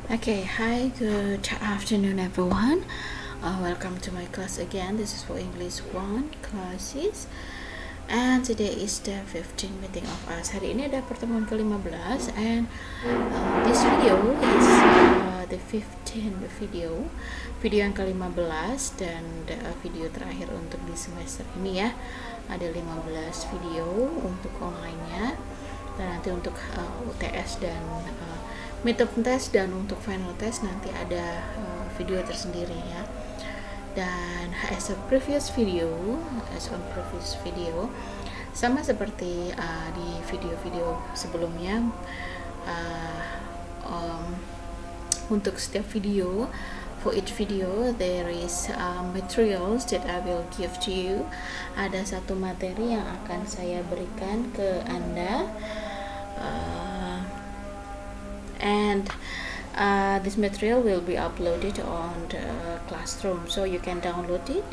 Okay, hi, good afternoon, everyone. Welcome to my class again. This is for English 1 classes, and today is the 15th meeting of us. Hari ini ada pertemuan ke-15, and this video is the 15th video yang ke-15 dan video terakhir untuk di semester ini ya. Ada 15 video untuk online-nya, dan nanti untuk UTS dan midterm test dan untuk final test nanti ada video tersendiri ya. Dan as on previous video sama seperti di video-video sebelumnya, untuk setiap video, for each video there is materials that I will give to you. Ada satu materi yang akan saya berikan ke Anda, and this material will be uploaded on the classroom, so you can download it.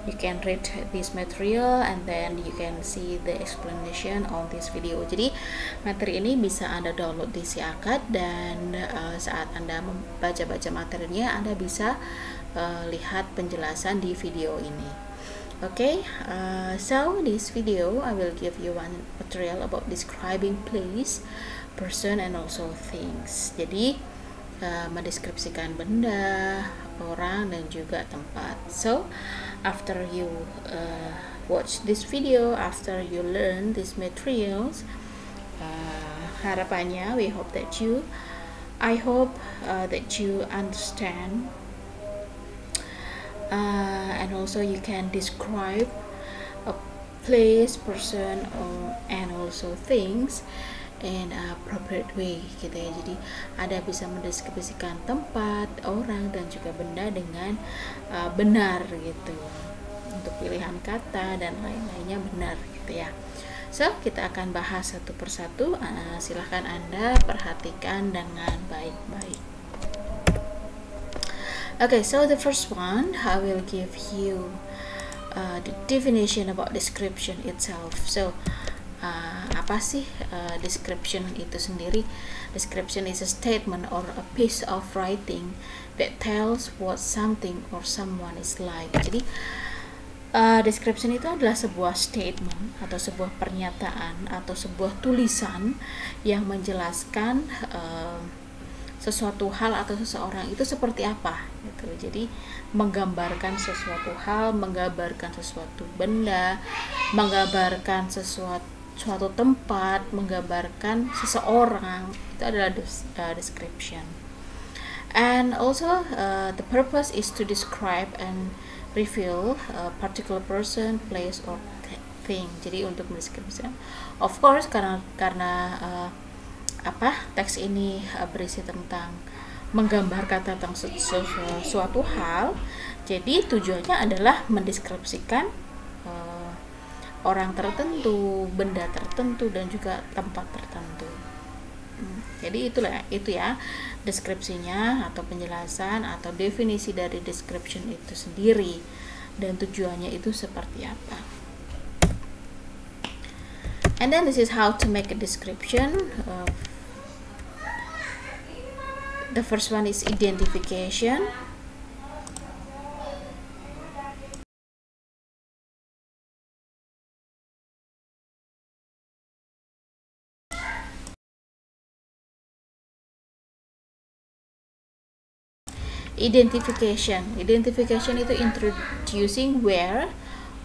You can read this material and then you can see the explanation on this video. Jadi materi ini bisa Anda download di Siakat, dan saat Anda membaca materinya Anda bisa lihat penjelasan di video ini. Okay, so this video I will give you one material about describing place, person, and also things. Jadi mendeskripsikan benda, orang, dan juga tempat. So after you watch this video, after you learn these materials, harapannya I hope that you understand. And also you can describe a place, person, and also things in a appropriate way gitu ya. Jadi Anda bisa mendeskripsikan tempat, orang, dan juga benda dengan benar gitu, untuk pilihan kata dan lain-lainnya benar gitu ya. So kita akan bahas satu persatu. Silahkan Anda perhatikan dengan baik-baik. Okay, so the first one, I will give you the definition about description itself. So, apa sih description itu sendiri? Description is a statement or a piece of writing that tells what something or someone is like. Jadi, description itu adalah sebuah statement atau sebuah pernyataan atau sebuah tulisan yang menjelaskan sesuatu hal atau seseorang itu seperti apa gitu. Jadi menggambarkan sesuatu hal, menggambarkan sesuatu benda, menggambarkan suatu tempat, menggambarkan seseorang, itu adalah description. And also the purpose is to describe and reveal a particular person, place, or thing. Jadi untuk mendeskripsikan, of course karena teks ini berisi tentang menggambarkan tentang suatu hal, jadi tujuannya adalah mendeskripsikan orang tertentu, benda tertentu, dan juga tempat tertentu. Jadi itu ya deskripsinya atau penjelasan atau definisi dari description itu sendiri, dan tujuannya itu seperti apa. And then this is how to make a description. The first one is identification. Identification itu introducing where,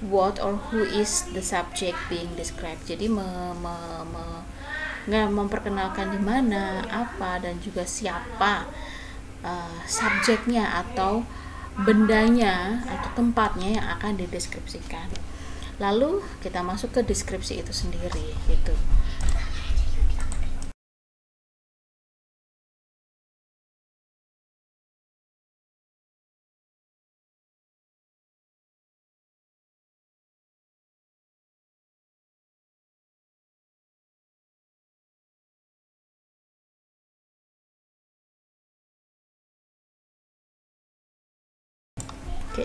what, or who is the subject being described. Jadi memperkenalkan di mana, apa, dan juga siapa subjeknya atau bendanya atau tempatnya yang akan dideskripsikan. Lalu kita masuk ke deskripsi itu sendiri gitu.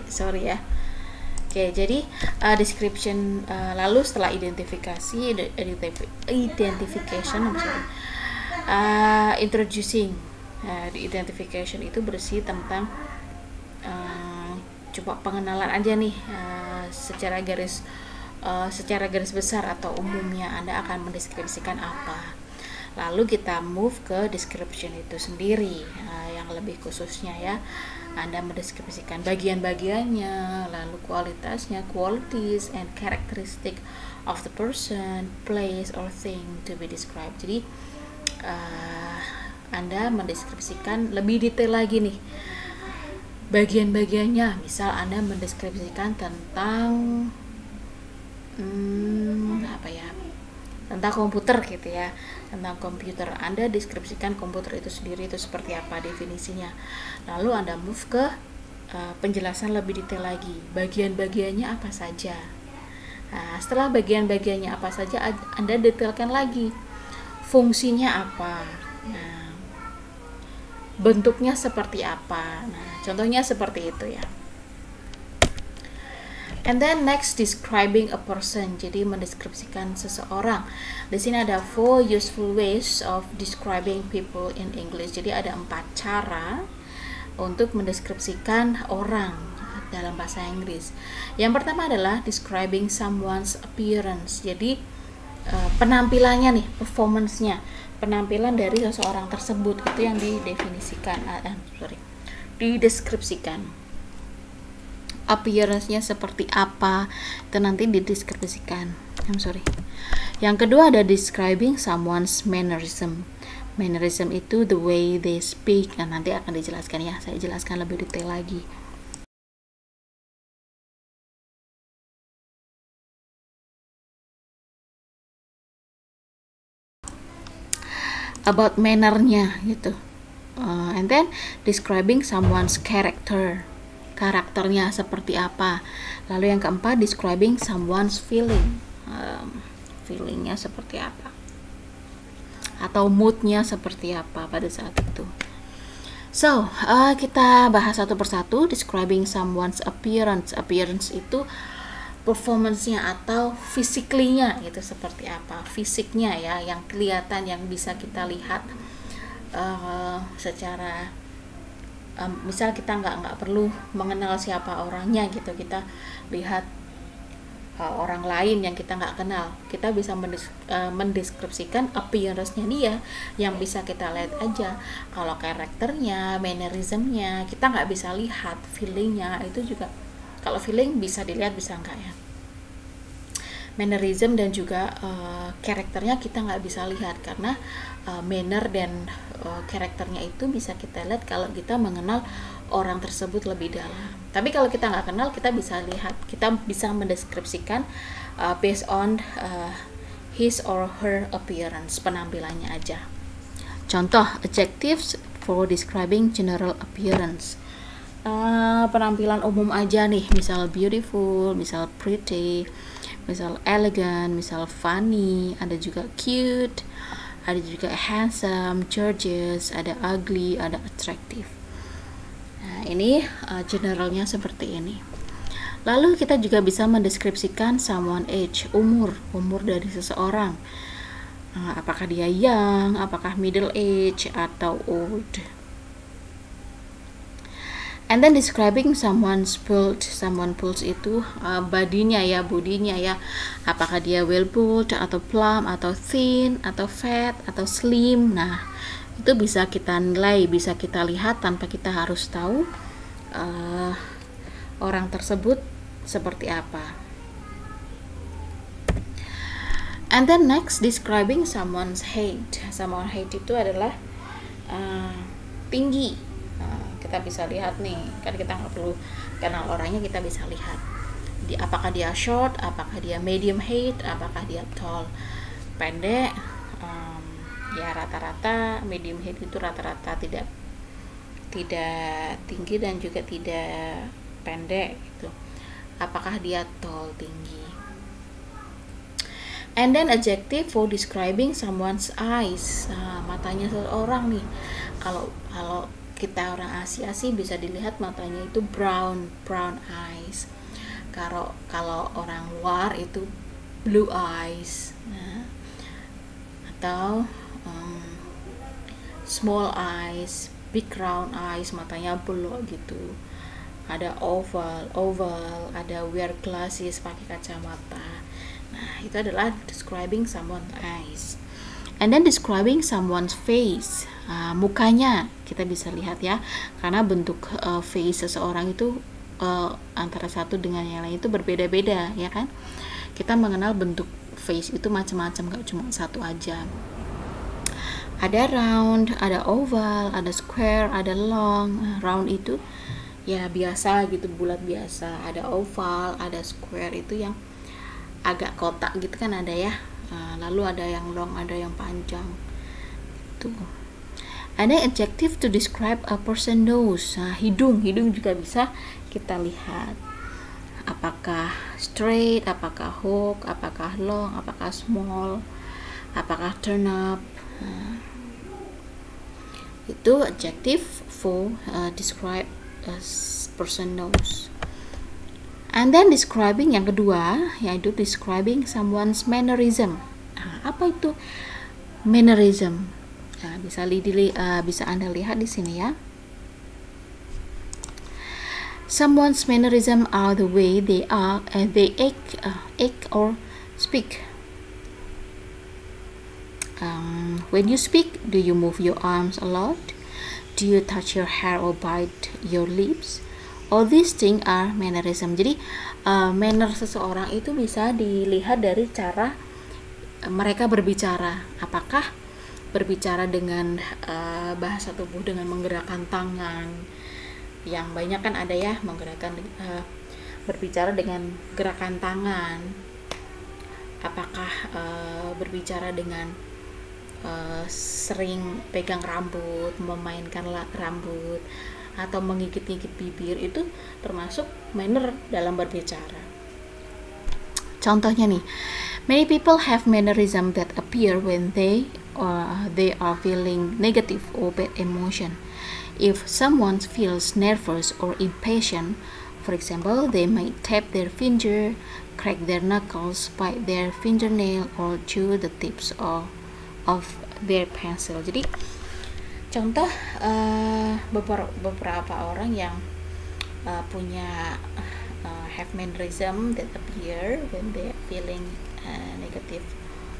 Sorry ya. Jadi description, lalu setelah identification, Introducing. Di identification itu bersih tentang coba pengenalan aja nih, secara garis besar atau umumnya Anda akan mendeskripsikan apa. Lalu kita move ke description itu sendiri, yang lebih khususnya ya. Anda mendeskripsikan bagian-bagiannya, lalu kualitasnya, qualities and characteristic of the person, place or thing to be described. Jadi Anda mendeskripsikan lebih detail lagi nih bagian-bagiannya. Misal Anda mendeskripsikan tentang tentang komputer gitu ya, tentang komputer. Anda deskripsikan komputer itu sendiri itu seperti apa definisinya. Lalu Anda move ke penjelasan lebih detail lagi, bagian-bagiannya apa saja. Nah, setelah bagian-bagiannya apa saja, Anda detailkan lagi fungsinya apa, bentuknya seperti apa. Nah, contohnya seperti itu ya. And then next, describing a person. Jadi mendeskripsikan seseorang. Di sini ada 4 useful ways of describing people in English. Jadi ada 4 cara untuk mendeskripsikan orang dalam bahasa Inggris. Yang pertama adalah describing someone's appearance. Jadi penampilannya nih, performance-nya, penampilan dari seseorang tersebut itu yang dideskripsikan. Appearance-nya seperti apa itu nanti dideskripsikan. Yang kedua ada describing someone's mannerism. Mannerism itu the way they speak. Nah, nanti akan dijelaskan ya, saya jelaskan lebih detail lagi. About manner-nya gitu. And then describing someone's character. Karakternya seperti apa. Lalu yang keempat, describing someone's feeling. Feelingnya seperti apa, atau moodnya seperti apa pada saat itu. So, kita bahas satu persatu. Describing someone's appearance. Appearance itu performance-nya atau physically-nya itu seperti apa. Fisiknya ya, yang kelihatan, yang bisa kita lihat secara misal kita nggak perlu mengenal siapa orangnya gitu, kita lihat orang lain yang kita nggak kenal, kita bisa mendeskripsikan appearance-nya dia yang bisa kita lihat aja. Kalau karakternya, mannerism-nya kita nggak bisa lihat, feeling-nya itu juga, kalau feeling bisa dilihat bisa nggak ya, mannerism dan juga karakternya kita nggak bisa lihat, karena manner dan karakternya itu bisa kita lihat kalau kita mengenal orang tersebut lebih dalam. Tapi kalau kita nggak kenal, kita bisa lihat, kita bisa mendeskripsikan based on his or her appearance, penampilannya aja. Contoh adjectives for describing general appearance. Penampilan umum aja nih, misal beautiful, misal pretty, misal elegant, misal funny, ada juga cute, ada juga handsome, gorgeous, ada ugly, ada attractive. Nah, ini generalnya seperti ini. Lalu kita juga bisa mendeskripsikan someone age, umur dari seseorang. Apakah dia young, apakah middle age, atau old. And then describing someone's build. Someone build itu bodinya ya, apakah dia well built, atau plump, atau thin, atau fat, atau slim. Nah, itu bisa kita nilai, bisa kita lihat tanpa kita harus tahu orang tersebut seperti apa. And then next, describing someone's height. Someone's height itu adalah tinggi. Kita bisa lihat nih, kan kita nggak perlu kenal orangnya, kita bisa lihat apakah dia short, apakah dia medium height, apakah dia tall, pendek. Ya rata-rata medium height itu rata-rata tidak tinggi dan juga tidak pendek gitu. Apakah dia tall, tinggi. And then adjective for describing someone's eyes. Matanya seseorang nih, kalau kita orang Asia sih bisa dilihat matanya itu brown eyes. Kalau orang luar itu blue eyes. Nah, atau small eyes, big round eyes, matanya belok gitu. Ada oval, ada wear glasses, pakai kacamata. Nah, itu adalah describing someone's eyes. And then describing someone's face, mukanya kita bisa lihat ya, karena bentuk face seseorang itu antara satu dengan yang lain itu berbeda-beda ya kan. Kita mengenal bentuk face itu macam-macam, gak cuma satu aja. Ada round, ada oval, ada square, ada long. Round itu ya biasa gitu, bulat biasa. Ada oval, ada square itu yang agak kotak gitu kan ada ya. Lalu ada yang long, ada yang panjang gitu. Ada adjective to describe a person nose. Hidung juga bisa kita lihat. Apakah straight, apakah hook, apakah long, apakah small, apakah turn up. Itu adjective for describe a person nose. And then describing yang kedua, yaitu describing someone's mannerism. Apa itu mannerism? Bisa Anda lihat di sini ya. Someone's mannerism are the way they act or speak. When you speak, do you move your arms a lot? Do you touch your hair or bite your lips? All these things are mannerism. Jadi manner seseorang itu bisa dilihat dari cara mereka berbicara. Apakah berbicara dengan bahasa tubuh dengan menggerakkan tangan? Yang banyak kan ada ya menggerakkan berbicara dengan gerakan tangan. Apakah berbicara dengan sering pegang rambut, memainkan rambut, atau mengikit-ngikit bibir, itu termasuk manner dalam berbicara. Contohnya nih, many people have mannerism that appear when they are feeling negative or bad emotion. If someone feels nervous or impatient, for example, they might tap their finger, crack their knuckles, bite their fingernail, or chew the tips of their pencil. Jadi contoh beberapa orang yang punya have mannerism that appear when they are feeling negative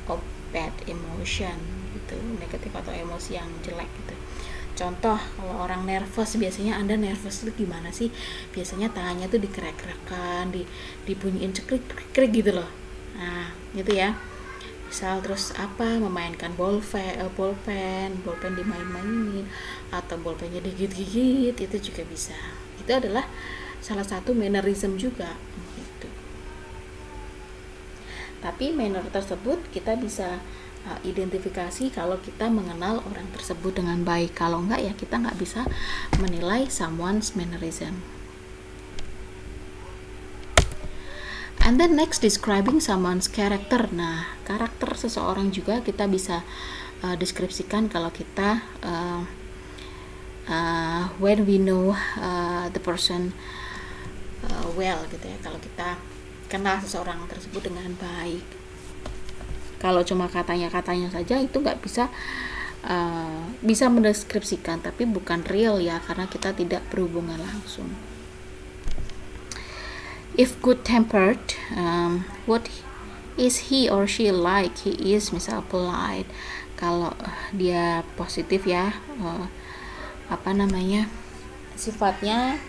or bad emotion gitu, negatif atau emosi yang jelek gitu. Contoh, kalau orang nervous, biasanya Anda nervous itu gimana sih? Biasanya tangannya tuh digerak-gerakkan, dibunyiin cekrik-cekrik gitu loh. Nah, gitu ya. Misal terus memainkan bolpen dimain-mainin, atau bolpennya digigit-gigit, itu juga bisa. Itu adalah salah satu mannerism juga gitu. Tapi manner tersebut kita bisa identifikasi kalau kita mengenal orang tersebut dengan baik. Kalau enggak ya kita nggak bisa menilai someone's mannerism. And then next, describing someone's character. Nah, karakter seseorang juga kita bisa deskripsikan kalau kita when we know the person well gitu ya. Kalau kita kenal seseorang tersebut dengan baik. Kalau cuma katanya saja itu nggak bisa bisa mendeskripsikan, tapi bukan real ya, karena kita tidak berhubungan langsung. If good tempered, what is he or she like? He is misal polite. Kalau dia positif ya, sifatnya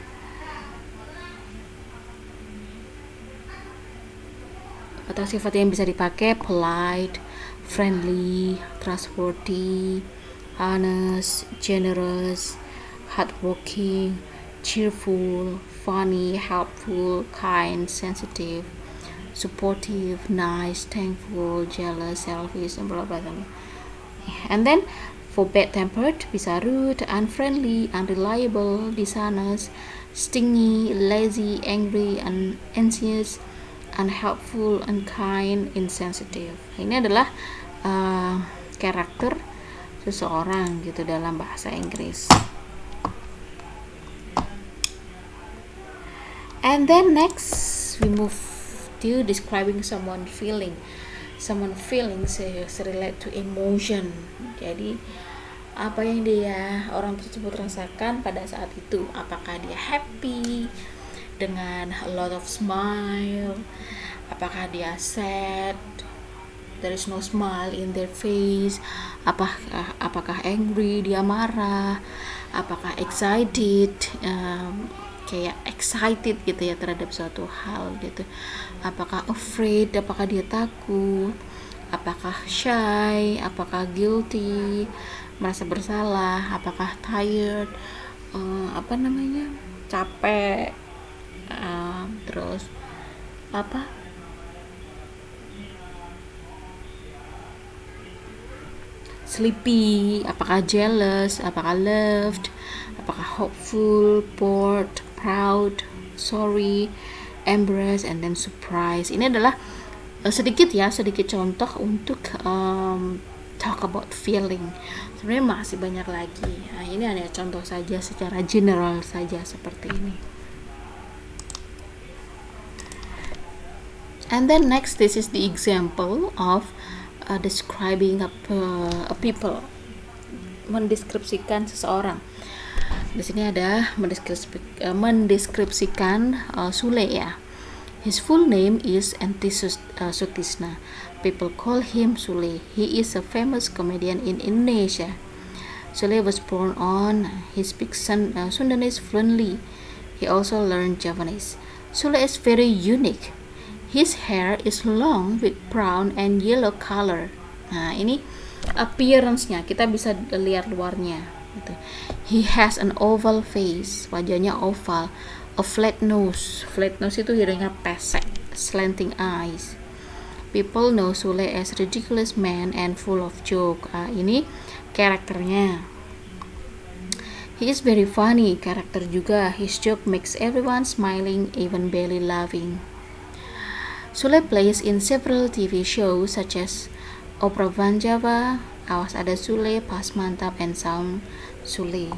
atau sifat yang bisa dipakai polite, friendly, trustworthy, honest, generous, hardworking, cheerful, funny, helpful, kind, sensitive, supportive, nice, thankful, jealous, selfish, and blah blah blah. And then for bad tempered bisa rude, unfriendly, unreliable, dishonest, stingy, lazy, angry, anxious, unhelpful, unkind, insensitive. Ini adalah karakter seseorang gitu dalam bahasa Inggris. And then next we move to describing someone feeling. Someone feelings relate to emotion. Jadi apa yang orang tersebut rasakan pada saat itu. Apakah dia happy dengan a lot of smile, apakah dia sad, there is no smile in their face, apakah angry, dia marah, apakah excited, kayak excited gitu ya terhadap suatu hal gitu, apakah afraid, apakah dia takut, apakah shy, apakah guilty, merasa bersalah, apakah tired, capek, terus sleepy, apakah jealous, apakah loved, apakah hopeful, bored, proud, sorry, embarrassed, and then surprised. Ini adalah sedikit contoh untuk talk about feeling. Sebenarnya masih banyak lagi. Nah, ini ada contoh saja secara general saja seperti ini. And then next, this is the example of describing a people, mendeskripsikan seseorang. Di sini ada mendeskripsikan Sule ya. His full name is Entis Sutisna. People call him Sule. He is a famous comedian in Indonesia. Sule was born on. He speaks Sundanese fluently. He also learned Javanese. Sule is very unique. His hair is long with brown and yellow color. Nah, ini appearance-nya, kita bisa lihat luarnya gitu. He has an oval face, wajahnya oval. A flat nose itu hidungnya pesek. Slanting eyes. People know Sule as ridiculous man and full of joke. Ini karakternya. He is very funny, karakter juga. His joke makes everyone smiling, even barely laughing. Sule plays in several TV shows such as Opera Van Java, Awas Ada Sule, Pas Mantap, and Sound Sule.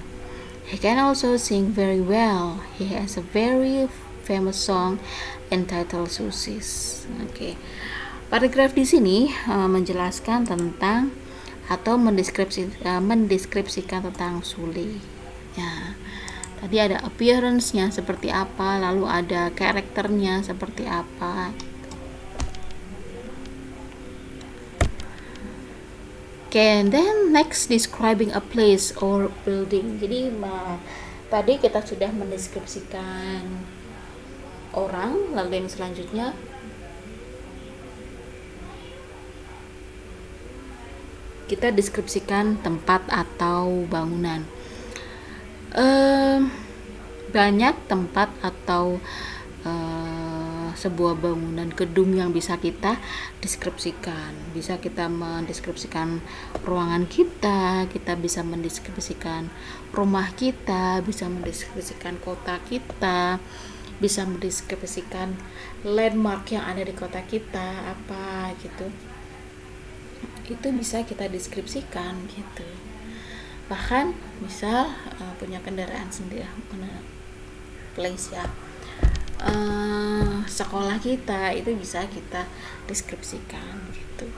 He can also sing very well. He has a very famous song entitled Susis. Oke. Paragraf di sini menjelaskan tentang atau mendeskripsikan tentang Sule. Ya. Tadi ada appearance-nya seperti apa, lalu ada karakternya seperti apa. Okay, and then next describing a place or building. Jadi tadi kita sudah mendeskripsikan orang, lalu yang selanjutnya kita deskripsikan tempat atau bangunan. Banyak tempat atau sebuah bangunan gedung yang bisa kita deskripsikan. Bisa kita mendeskripsikan ruangan kita bisa mendeskripsikan rumah kita, bisa mendeskripsikan kota kita, bisa mendeskripsikan landmark yang ada di kota kita apa gitu. Itu bisa kita deskripsikan gitu. Bahkan misal punya kendaraan sendiri, place ya, sekolah kita itu bisa kita deskripsikan gitu.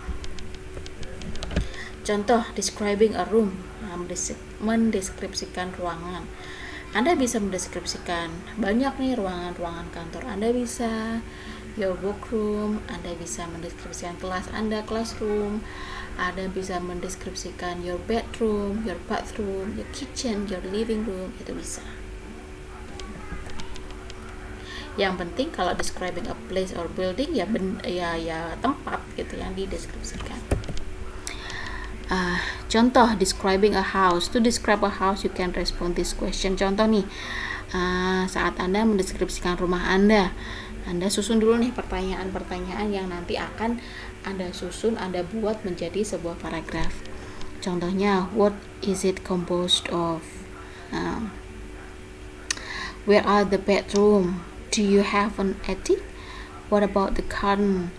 Contoh, describing a room, mendeskripsikan ruangan. Anda bisa mendeskripsikan banyak nih ruangan-ruangan kantor. Anda bisa your workroom, Anda bisa mendeskripsikan kelas Anda, classroom. Anda bisa mendeskripsikan your bedroom, your bathroom, your kitchen, your living room, itu bisa. Yang penting kalau describing a place or building ya tempat gitu yang dideskripsikan. Contoh, describing a house. To describe a house you can respond this question. Contoh nih, saat Anda mendeskripsikan rumah Anda susun dulu nih pertanyaan-pertanyaan yang nanti akan Anda susun, Anda buat menjadi sebuah paragraf. Contohnya, what is it composed of? Where are the bedroom? Do you have an attic? What about the garden?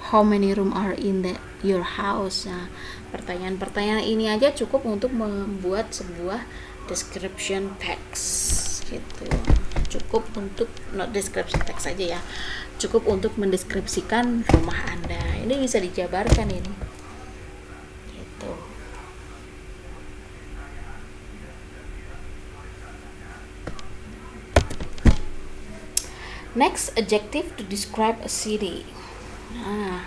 How many rooms are in your house? Nah, pertanyaan-pertanyaan ini aja cukup untuk membuat sebuah description text gitu. Cukup untuk not description text saja ya. Cukup untuk mendeskripsikan rumah Anda. Ini bisa dijabarkan ini. Gitu. Next, adjective to describe a city. Nah,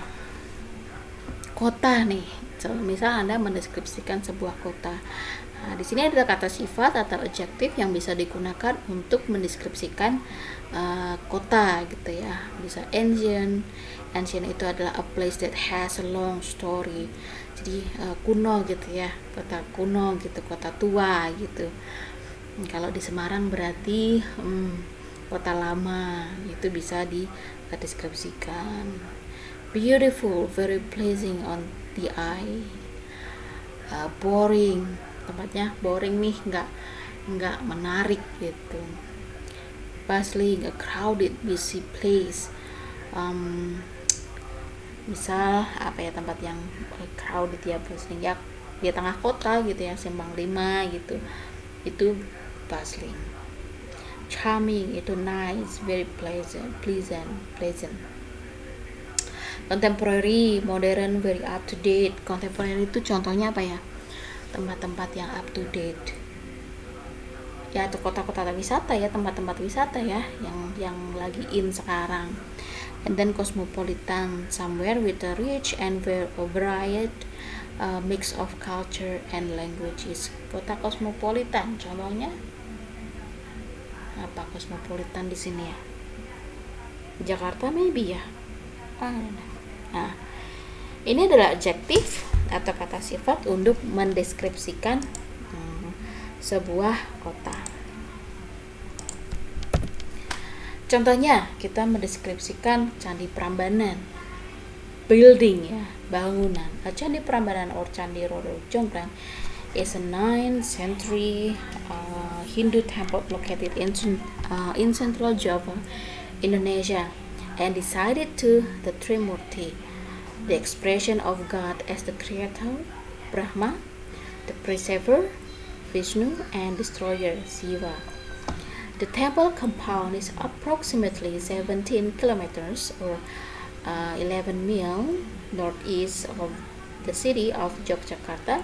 kota nih. So, misal Anda mendeskripsikan sebuah kota. Nah, di sini ada kata sifat atau adjektif yang bisa digunakan untuk mendeskripsikan kota gitu ya. Bisa ancient. Ancient itu adalah a place that has a long story. Jadi kuno gitu ya, kota kuno gitu, kota tua gitu. Kalau di Semarang berarti kota lama, itu bisa dideskripsikan. Beautiful, very pleasing on the eye. Boring, tempatnya boring nih, nggak menarik gitu. Bustling, a crowded, busy place. Misal apa ya, tempat yang crowded ya, bustling ya, di tengah kota gitu ya, Simpang 5 gitu, itu bustling. Charming itu nice, very pleasant. Contemporary, modern, very up to date. Contemporary itu contohnya apa ya, tempat-tempat yang up to date ya, atau kota-kota wisata ya, tempat-tempat wisata ya, yang lagi in sekarang. And then cosmopolitan, somewhere with a rich and very varied mix of culture and languages. Kota cosmopolitan, contohnya apa cosmopolitan di sini ya? Jakarta maybe ya. Nah, ini adalah adjektif atau kata sifat untuk mendeskripsikan sebuah kota. Contohnya, kita mendeskripsikan Candi Prambanan, building ya, bangunan. Candi Prambanan or Candi Roro Jonggrang is a 9th century Hindu temple located in central Java, Indonesia, and decided to the Trimurti, the expression of God as the creator, Brahma, the preserver, Vishnu, and destroyer, Shiva. The temple compound is approximately 17 kilometers or 11 miles northeast of the city of Yogyakarta,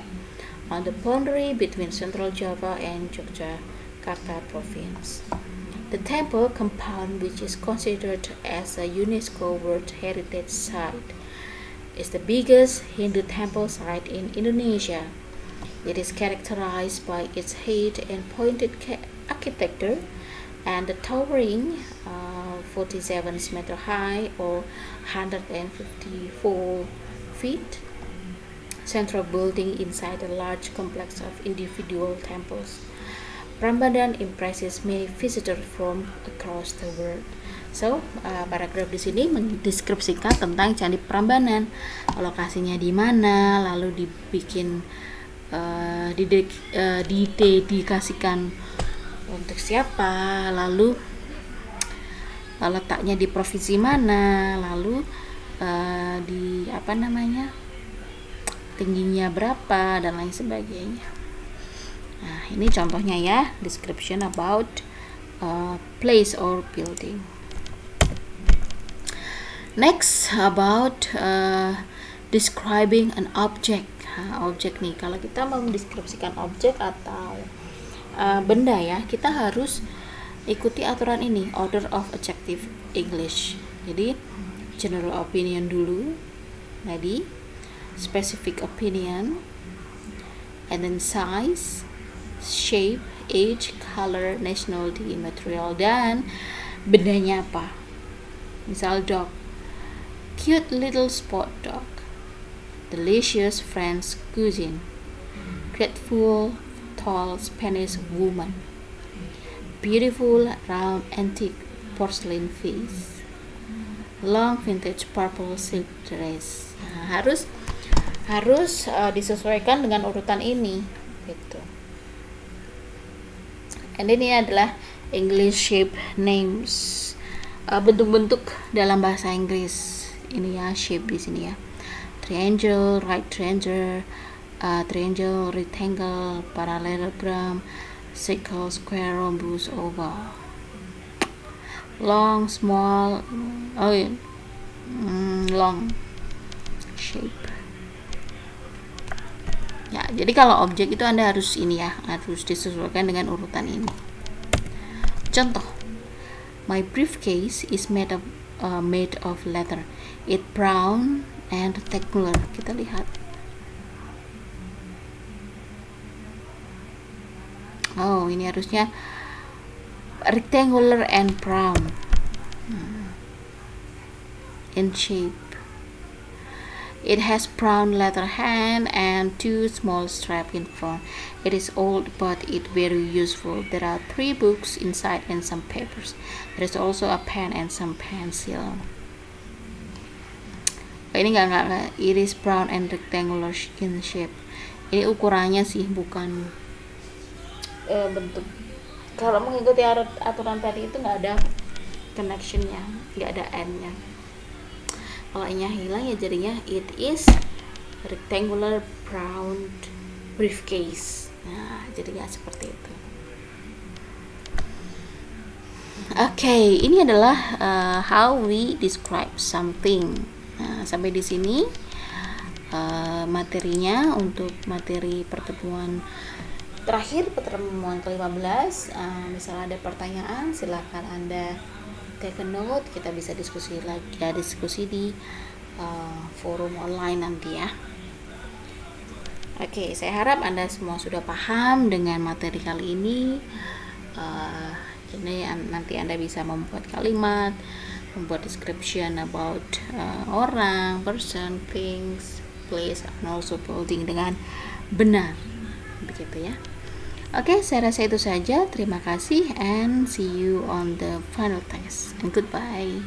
on the boundary between Central Java and Yogyakarta province. The temple compound, which is considered as a UNESCO World Heritage Site, is the biggest Hindu temple site in Indonesia. It is characterized by its height and pointed architecture and the towering 47 meter high or 154 feet central building inside a large complex of individual temples. Prambanan impresses many visitors from across the world. So, paragraf di sini mendeskripsikan tentang Candi Prambanan, lokasinya di mana, lalu dibikin didedikasikan untuk siapa, lalu letaknya di provinsi mana, lalu di apa namanya, tingginya berapa, dan lain sebagainya. Nah, ini contohnya ya, description about place or building. Next, about describing an object. Objek nih, kalau kita mau mendeskripsikan objek atau benda ya, kita harus ikuti aturan ini, order of adjective English. Jadi general opinion dulu, tadi specific opinion, and then size, shape, age, color, nationality, material, dan bendanya apa. Misal dog, cute little spot dog, delicious French cuisine, grateful tall Spanish woman, beautiful round antique porcelain vase, long vintage purple silk dress. Nah, harus disesuaikan dengan urutan ini gitu. And ini adalah English shape names, bentuk-bentuk dalam bahasa Inggris. Ini ya, shape di sini ya. Triangle, right triangle, triangle, rectangle, parallelogram, circle, square, rhombus, oval. Long, small, long shape. Ya, jadi kalau objek itu Anda harus ini ya, harus disesuaikan dengan urutan ini. Contoh, My briefcase is made of leather. It's brown and rectangular. Kita lihat. Oh, ini harusnya rectangular and brown in shape. It has brown leather hand and 2 small straps in front. It is old but it very useful. There are 3 books inside and some papers. There is also a pen and some pencil. Ini enggak. It is brown and rectangular in shape. Ini ukurannya sih, bukan bentuk. Kalau mengikuti aturan tadi itu nggak ada connectionnya, nggak ada n-nya. Kalau nya hilang ya jadinya it is rectangular brown briefcase. Nah, jadinya seperti itu. Oke, ini adalah how we describe something. Nah, sampai di sini materinya untuk materi pertemuan terakhir, pertemuan ke-15. Misalnya ada pertanyaan, silahkan Anda take a note, kita bisa diskusi di forum online nanti ya. Oke, saya harap Anda semua sudah paham dengan materi kali ini. Jadi nanti Anda bisa membuat kalimat, membuat description about orang, person, things, place, and also building dengan benar, begitu ya. Oke, saya rasa itu saja. Terima kasih and see you on the final test. And goodbye.